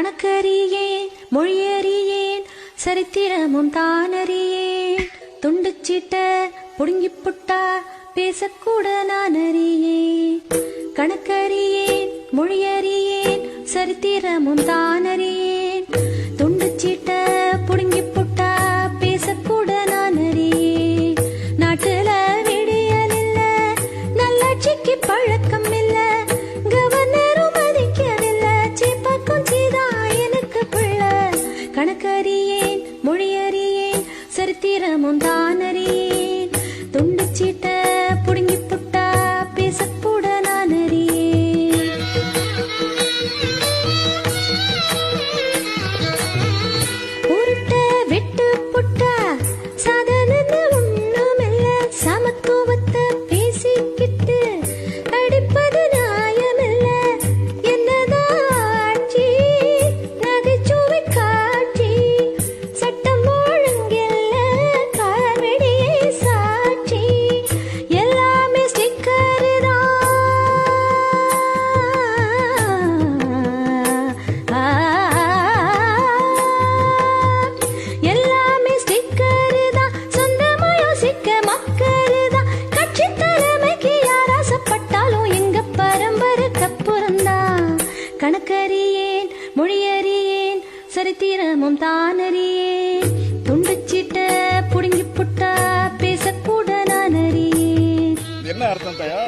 கணக்கறியேன் மொழியறியேன் சரித்திரமும் தானறியேன் துண்டுச்சிட்ட புடுங்கி புட்டா பேசக்கூட நான் அறியேன் கணக்கறியேன் மொழியறியேன் சரித்திரமும் தானறியேன் துண்டுச்சிட்ட புடுங்கி புட்டா பேசக்கூட நான் அறியேன் நாட்டுல விடியல் இல்ல நல்லாட்சிக்கு பழக்கம் இல்ல கவர்னரும் மதிக்கவில்ல சீப்பாக்கும் சீதா எனக்கு பிள்ள கணக்கறியேன் மொழியறியேன் சரித்திரமும் தானறியேன் துண்டுச்சிட்ட புடுங்கி புட்டா பேசக்கூட நான் அறியேன் உருட்ட வெட்டு புட்டா சாதனது ஒண்ணுமில்ல சமத்துவத்தை பேசிக்கிட்டு அடிப்பது நியாயமில்ல என்னதான் ஆட்சி நகைச்சுவை காட்சி சட்டம் ஒழுங்கில்ல கார்வெடியை சாட்சி எல்லாமே ஸ்டிக்கர் எல்லாமே ஸ்டிக்கர் தான் சொந்தமா யோசிக்க மக்கள் தான் கட்சி தலைமைக்கு யார் ஆசைப்பட்டாலும் எங்க பரம்பரைக்கு அப்புறம்தான் கணக்கறியேன் மொழியறியேன் சரித்திரமும் தானறியேன் துண்டுச்சிட்ட புடுங்கி புட்டா பேசக்கூட நான் அறியேன். என்ன அர்த்தம் தயா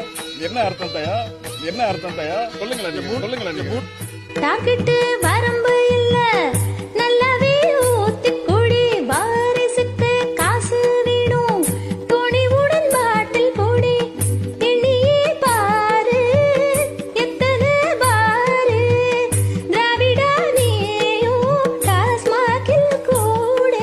என்ன அர்த்தம் தயா என்ன அர்த்தம் தயா சொல்லுங்களேன் டாக்கிட்டு வரம்பு இல்ல நல்லாவே ஊத்தி குடி வாரிசுக்கு காசு வேணும் துணிவுடன் பாட்டில் போடி எண்ணியே பாரு எத்தனை பாரு திராவிடா நீயும் டாஸ்மாகில் கூட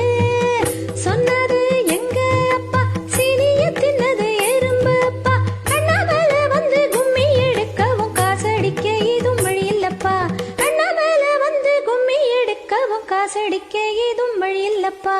சொன்னது எங்க அப்பா சீனிய தின்னது எறும்பு அப்பா கண்ணாமல வந்து கும்மி எடுக்கவும் காசடிக்க ஏதும் வழி இல்லப்பா கண்ணாமல வந்து கும்மி எடுக்கவும் காசடிக்க ஏதும் வழி இல்லப்பா.